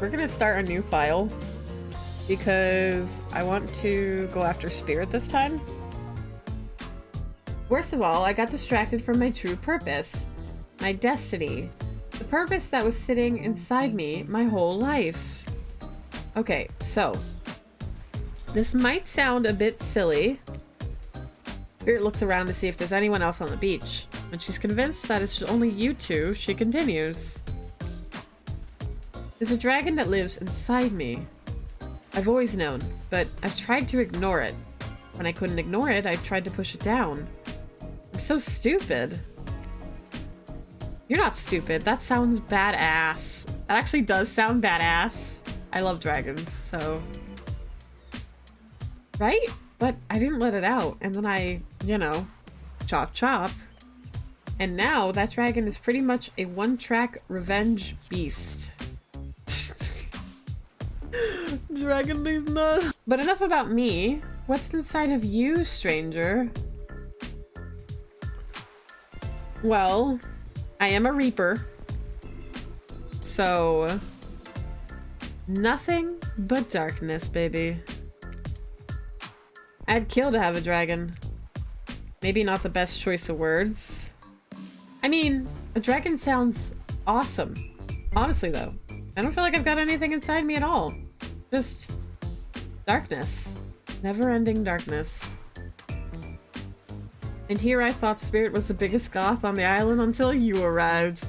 We're gonna start a new file because I want to go after Spirit this time. Worst of all, I got distracted from my true purpose, my destiny, the purpose that was sitting inside me my whole life. Okay, so this might sound a bit silly. Spirit looks around to see if there's anyone else on the beach. When she's convinced that it's only you two, she continues. There's a dragon that lives inside me. I've always known, but I've tried to ignore it. When I couldn't ignore it, I tried to push it down. I'm so stupid. You're not stupid. That sounds badass. That actually does sound badass. I love dragons, so... Right? But I didn't let it out, and then I, you know, chop chop. And now that dragon is pretty much a one-track revenge beast. Dragon these nuts. But enough about me. What's inside of you, stranger? Well, I am a reaper. So, nothing but darkness, baby. I'd kill to have a dragon. Maybe not the best choice of words. I mean, a dragon sounds awesome. Honestly, though, I don't feel like I've got anything inside me at all. Just darkness. Never-ending darkness. And here I thought Spirit was the biggest goth on the island until you arrived.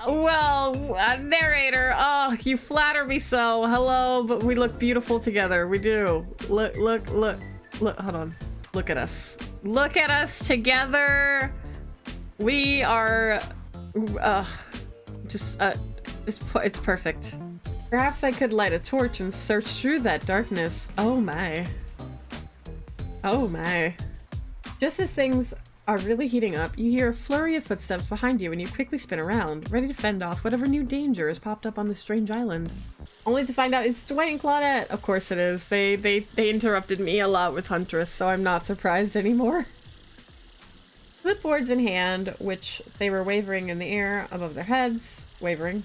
Narrator, oh, you flatter me so. Hello, but we look beautiful together. We do. Look, hold on. Look at us. Look at us together. We are, it's perfect. Perhaps I could light a torch and search through that darkness. Oh my. Oh my. Just as things are really heating up, you hear a flurry of footsteps behind you and you quickly spin around, ready to fend off whatever new danger has popped up on this strange island. Only to find out it's Dwight and Claudette. Of course it is. They interrupted me a lot with Huntress, so I'm not surprised anymore. Clipboards in hand, which they were wavering in the air above their heads. Waving.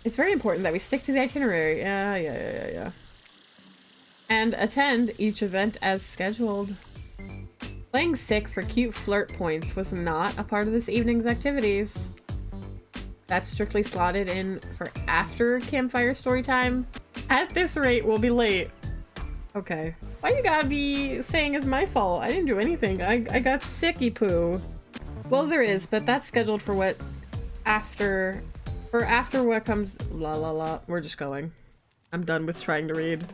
It's very important that we stick to the itinerary. Yeah. And attend each event as scheduled. Playing sick for cute flirt points was not a part of this evening's activities. That's strictly slotted in for after campfire story time. At this rate, we'll be late. Okay. Why you gotta be saying it's my fault? I didn't do anything. I got sicky poo. Well, there is, but that's scheduled for what after what comes. La. We're just going. I'm done with trying to read.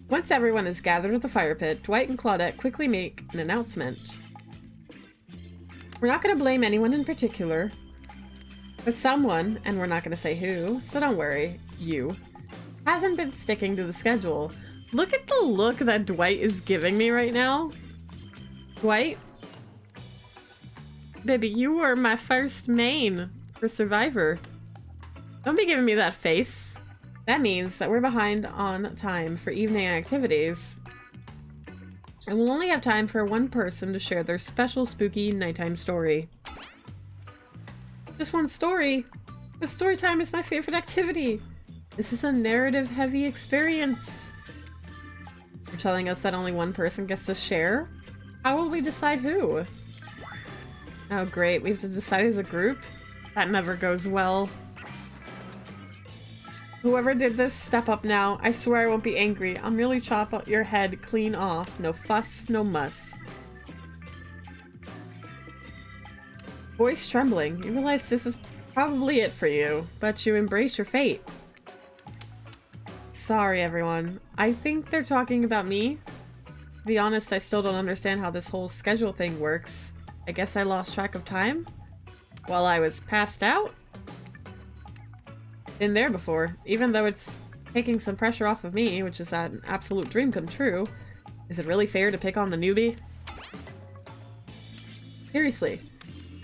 Once everyone is gathered at the fire pit, Dwight and Claudette quickly make an announcement. We're not going to blame anyone in particular, but someone, and we're not going to say who, so don't worry, you, hasn't been sticking to the schedule. Look at the look that Dwight is giving me right now. Dwight? Baby, you were my first main for Survivor. Don't be giving me that face. That means that we're behind on time for evening activities. And we'll only have time for one person to share their special spooky nighttime story. Just one story? But story time is my favorite activity. This is a narrative-heavy experience. You're telling us that only one person gets to share? How will we decide who? Oh great, we have to decide as a group? That never goes well. Whoever did this, step up now. I swear I won't be angry. I'll merely chop your head clean off. No fuss, no muss. Voice trembling. You realize this is probably it for you, but you embrace your fate. Sorry, everyone. I think they're talking about me. To be honest, I still don't understand how this whole schedule thing works. I guess I lost track of time while I was passed out? Been there before, even though it's taking some pressure off of me, which is an absolute dream come true. Is it really fair to pick on the newbie? Seriously,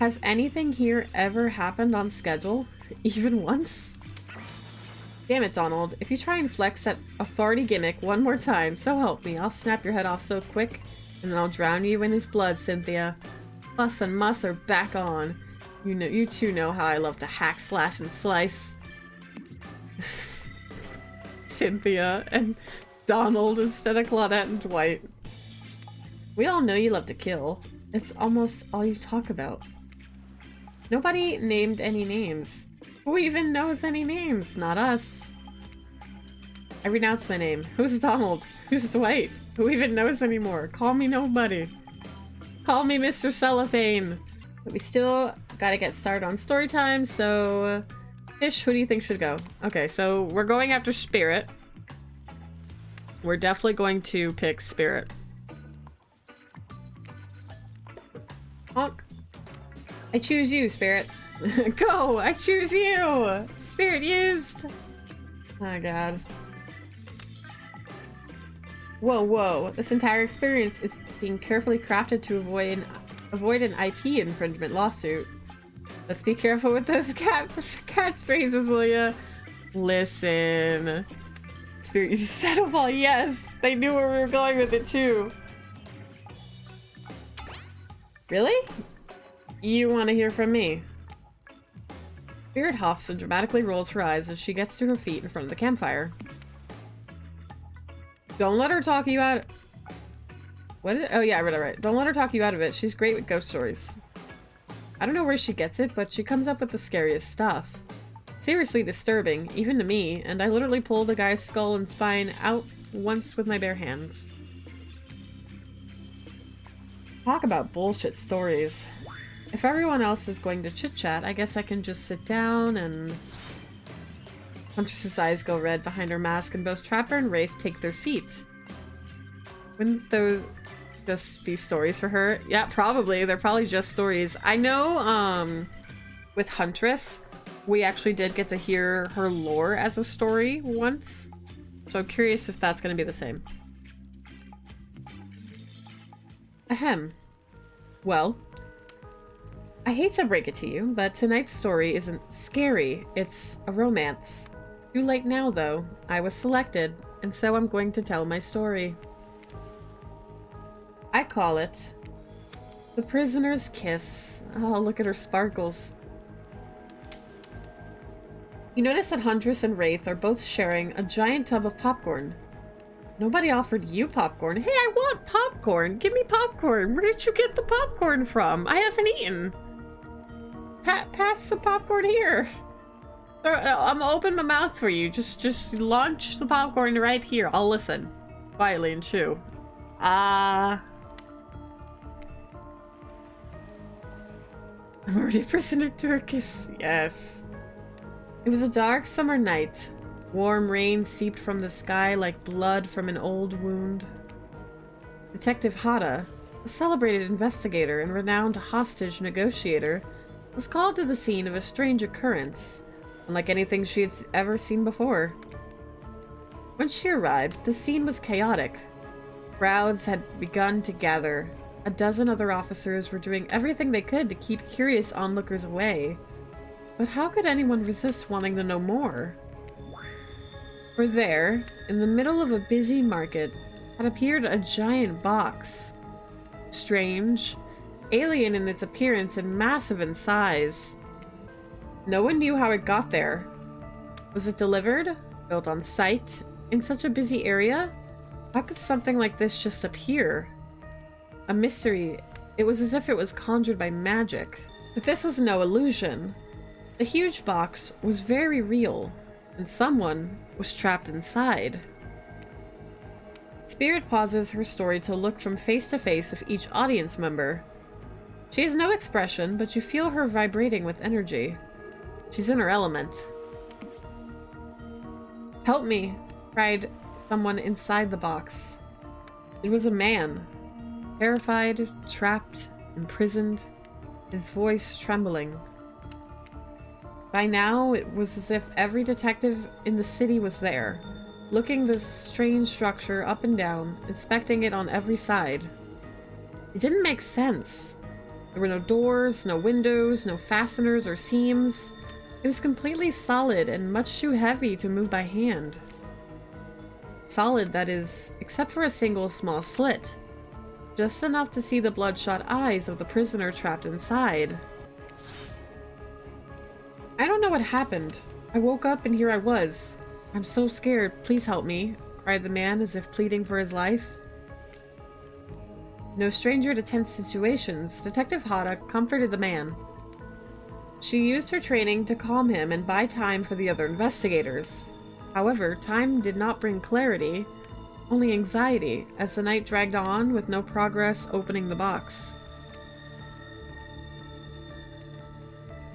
has anything here ever happened on schedule? Even once? Damn it, Donald. If you try and flex that authority gimmick one more time, so help me, I'll snap your head off so quick, and then I'll drown you in his blood, Cynthia. Fuss and muss are back on. You two know how I love to hack, slash, and slice. Cynthia and Donald instead of Claudette and Dwight. We all know you love to kill. It's almost all you talk about. Nobody named any names. Who even knows any names? Not us. I renounce my name. Who's Donald? Who's Dwight? Who even knows anymore? Call me nobody. Call me Mr. Cellophane. But we still gotta get started on story time, so... Ish, who do you think should go? Okay, so we're going after Spirit. We're definitely going to pick Spirit. Honk. I choose you, Spirit. Go! I choose you! Spirit used! Oh god. Whoa, whoa. This entire experience is being carefully crafted to avoid an IP infringement lawsuit. Let's be careful with those catchphrases, will ya? Listen. Spirit uses set of all. Yes! They knew where we were going with it, too. Really? You want to hear from me? Spirit huffs and dramatically rolls her eyes as she gets to her feet in front of the campfire. Don't let her talk you out. What did, oh yeah, I read it right. Don't let her talk you out of it. She's great with ghost stories. I don't know where she gets it, but she comes up with the scariest stuff. Seriously disturbing, even to me, and I literally pulled a guy's skull and spine out once with my bare hands. Talk about bullshit stories. If everyone else is going to chit-chat, I guess I can just sit down and... Huntress's eyes go red behind her mask, and both Trapper and Wraith take their seat. Wouldn't those just be stories for her? Yeah, probably. They're probably just stories. I know, with Huntress, we actually did get to hear her lore as a story once. So I'm curious if that's going to be the same. Ahem. Well, I hate to break it to you, but tonight's story isn't scary. It's a romance. Too late now, though. I was selected, and so I'm going to tell my story. I call it The Prisoner's Kiss. Oh, look at her sparkles. You notice that Huntress and Wraith are both sharing a giant tub of popcorn. Nobody offered you popcorn. Hey, I want popcorn! Give me popcorn! Where did you get the popcorn from? I haven't eaten. Pass the popcorn here. I'm gonna open my mouth for you. Just launch the popcorn right here. I'll listen. Quietly and chew. I'm already a prisoner to her kiss. Yes. It was a dark summer night. Warm rain seeped from the sky like blood from an old wound. Detective Hada, a celebrated investigator and renowned hostage negotiator, was called to the scene of a strange occurrence, unlike anything she had ever seen before. When she arrived, the scene was chaotic. Crowds had begun to gather. A dozen other officers were doing everything they could to keep curious onlookers away. But how could anyone resist wanting to know more? For there, in the middle of a busy market, had appeared a giant box. Strange, alien in its appearance and massive in size. No one knew how it got there. Was it delivered? Built on site? In such a busy area? How could something like this just appear? A mystery. It was as if it was conjured by magic. But this was no illusion. The huge box was very real, and someone was trapped inside. Spirit pauses her story to look from face to face of each audience member. She has no expression, but you feel her vibrating with energy. She's in her element. Help me, cried someone inside the box. It was a man. Terrified, trapped, imprisoned, his voice trembling. By now, it was as if every detective in the city was there, looking this strange structure up and down, inspecting it on every side. It didn't make sense. There were no doors, no windows, no fasteners or seams. It was completely solid and much too heavy to move by hand. Solid, that is, except for a single small slit. Just enough to see the bloodshot eyes of the prisoner trapped inside. I don't know what happened. I woke up and here I was. I'm so scared. Please help me, cried the man as if pleading for his life. No stranger to tense situations, Detective Hata comforted the man. She used her training to calm him and buy time for the other investigators. However, time did not bring clarity, only anxiety, as the night dragged on with no progress opening the box.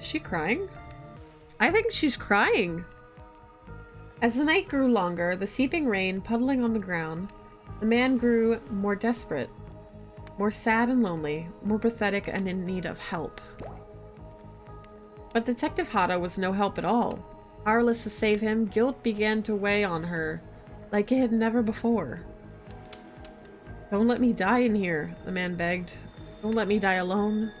Is she crying? I think she's crying. As the night grew longer, the seeping rain puddling on the ground, the man grew more desperate, more sad and lonely, more pathetic and in need of help. But Detective Hata was no help at all. Powerless to save him, guilt began to weigh on her, like it had never before. Don't let me die in here, the man begged. Don't let me die alone.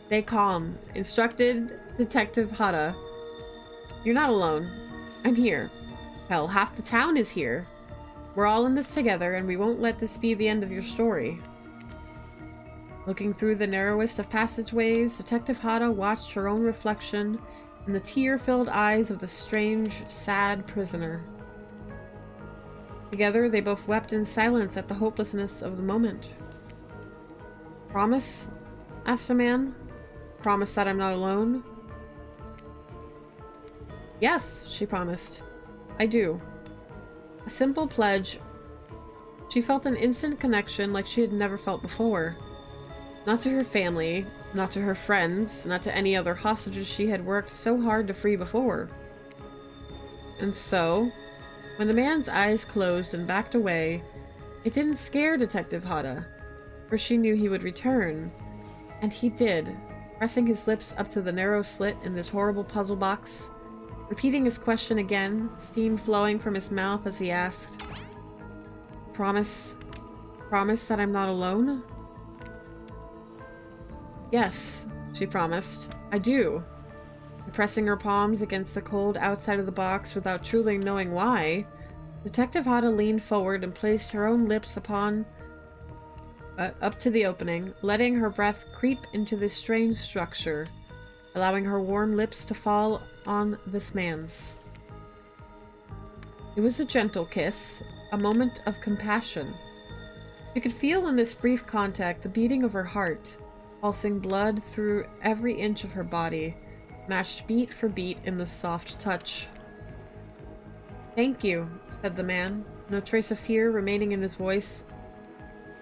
Stay calm, instructed Detective Hata. You're not alone. I'm here. Hell, half the town is here. We're all in this together, and we won't let this be the end of your story. Looking through the narrowest of passageways, Detective Hata watched her own reflection in the tear-filled eyes of the strange, sad prisoner. Together, they both wept in silence at the hopelessness of the moment. Promise? Asked the man. Promise that I'm not alone? Yes, she promised. I do. A simple pledge. She felt an instant connection like she had never felt before. Not to her family, not to her friends, not to any other hostages she had worked so hard to free before. And so, when the man's eyes closed and backed away, it didn't scare Detective Hata, for she knew he would return. And he did, pressing his lips up to the narrow slit in this horrible puzzle box, repeating his question again, steam flowing from his mouth as he asked, Promise that I'm not alone? Yes, she promised. I do. And pressing her palms against the cold outside of the box without truly knowing why, Detective Hata leaned forward and placed her own lips up to the opening, letting her breath creep into this strange structure, allowing her warm lips to fall on this man's. It was a gentle kiss, a moment of compassion. You could feel in this brief contact the beating of her heart, pulsing blood through every inch of her body, matched beat for beat in the soft touch. Thank you, said the man, no trace of fear remaining in his voice,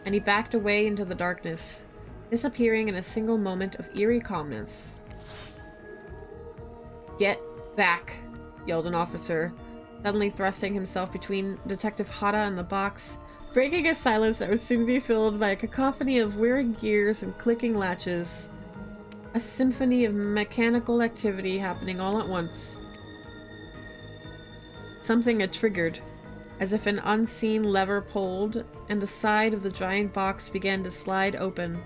and he backed away into the darkness, disappearing in a single moment of eerie calmness. Get back, yelled an officer, suddenly thrusting himself between Detective Hata and the box, breaking a silence that would soon be filled by a cacophony of whirring gears and clicking latches. A symphony of mechanical activity happening all at once. Something had triggered, as if an unseen lever pulled, and the side of the giant box began to slide open.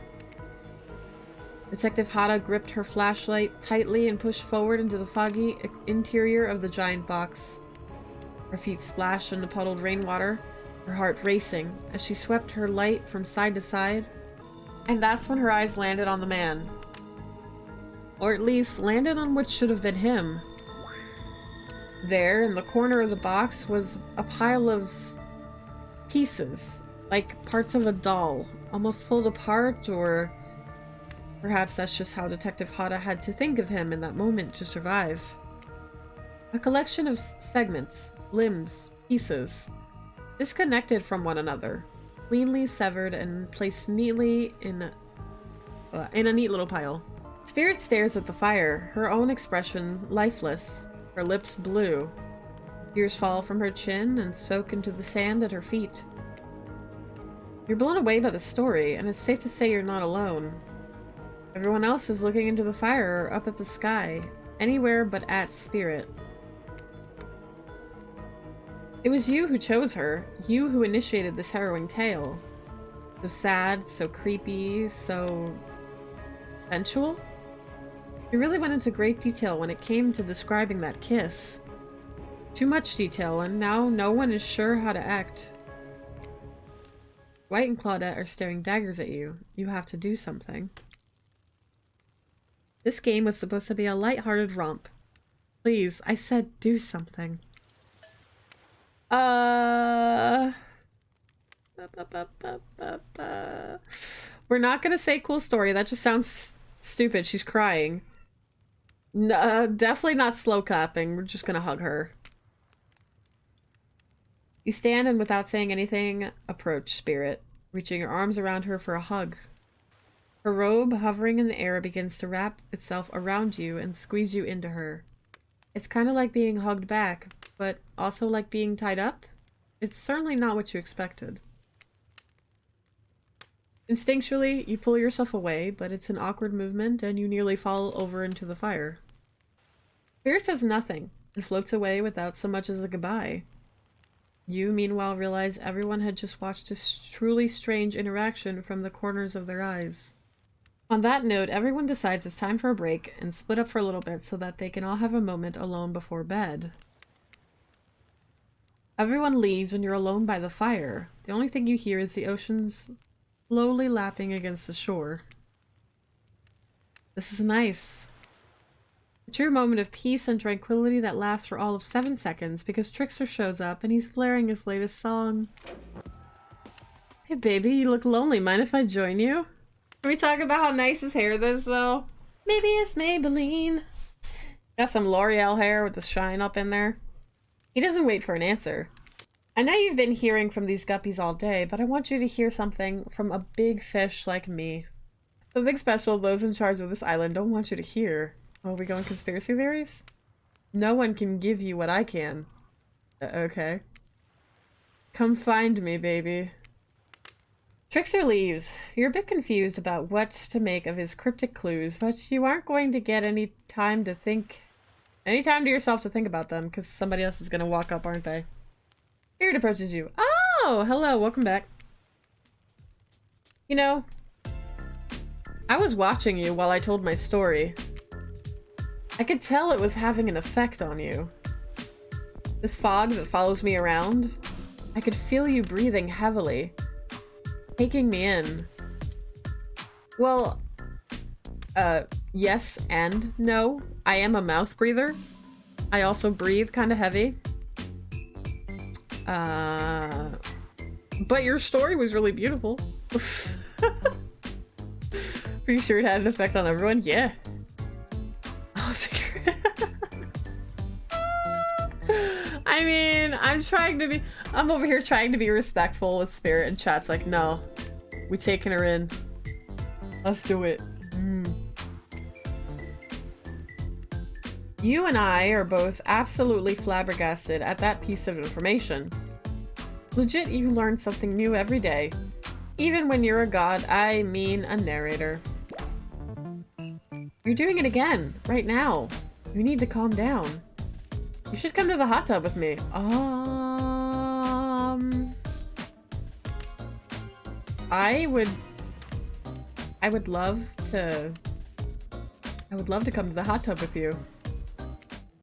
Detective Hata gripped her flashlight tightly and pushed forward into the foggy interior of the giant box. Her feet splashed in the puddled rainwater, her heart racing as she swept her light from side to side. And that's when her eyes landed on the man. Or at least, landed on what should have been him. There, in the corner of the box, was a pile of pieces, like parts of a doll, almost pulled apart, or perhaps that's just how Detective Hata had to think of him in that moment to survive. A collection of segments, limbs, pieces, disconnected from one another, cleanly severed and placed neatly in a neat little pile. Spirit stares at the fire, her own expression lifeless, her lips blue. Tears fall from her chin and soak into the sand at her feet. You're blown away by the story, and it's safe to say you're not alone. Everyone else is looking into the fire or up at the sky, anywhere but at Spirit. It was you who chose her, you who initiated this harrowing tale. So sad, so creepy, so sensual? You really went into great detail when it came to describing that kiss. Too much detail, and now no one is sure how to act. White and Claudette are staring daggers at you. You have to do something. This game was supposed to be a lighthearted romp. Please, I said do something. We're not gonna say cool story. That just sounds stupid. She's crying. No, definitely not slow clapping. We're just gonna hug her. You stand and without saying anything, approach Spirit, reaching your arms around her for a hug. Her robe, hovering in the air, begins to wrap itself around you and squeeze you into her. It's kind of like being hugged back, but also like being tied up. It's certainly not what you expected. Instinctually, you pull yourself away, but it's an awkward movement and you nearly fall over into the fire. Spirit says nothing and floats away without so much as a goodbye. You, meanwhile, realize everyone had just watched a truly strange interaction from the corners of their eyes. On that note, everyone decides it's time for a break and split up for a little bit so that they can all have a moment alone before bed. Everyone leaves and you're alone by the fire. The only thing you hear is the ocean's slowly lapping against the shore. This is nice. A true moment of peace and tranquility that lasts for all of 7 seconds because Trickster shows up and he's blaring his latest song. Hey baby, you look lonely. Mind if I join you? Can we talk about how nice his hair is though? Maybe it's Maybelline. Got some L'Oreal hair with the shine up in there. He doesn't wait for an answer. I know you've been hearing from these guppies all day, but I want you to hear something from a big fish like me. Something special those in charge of this island don't want you to hear. Oh, are we going conspiracy theories? No one can give you what I can. Okay. Come find me, baby. Trickster leaves. You're a bit confused about what to make of his cryptic clues, but you aren't going to get any time to yourself to think about them, because somebody else is going to walk up, aren't they? Spirit approaches you. Oh, hello, welcome back. You know, I was watching you while I told my story. I could tell it was having an effect on you. This fog that follows me around, I could feel you breathing heavily, taking me in. Well, yes and no. I am a mouth breather. I also breathe kind of heavy. But your story was really beautiful. Pretty sure it had an effect on everyone. Yeah. I mean, I'm over here trying to be respectful with Spirit, and chat's like, no, we taking her in. Let's do it. You and I are both absolutely flabbergasted at that piece of information. Legit, you learn something new every day. Even when you're a god, I mean a narrator. You're doing it again, right now. You need to calm down. You should come to the hot tub with me. I would love to come to the hot tub with you.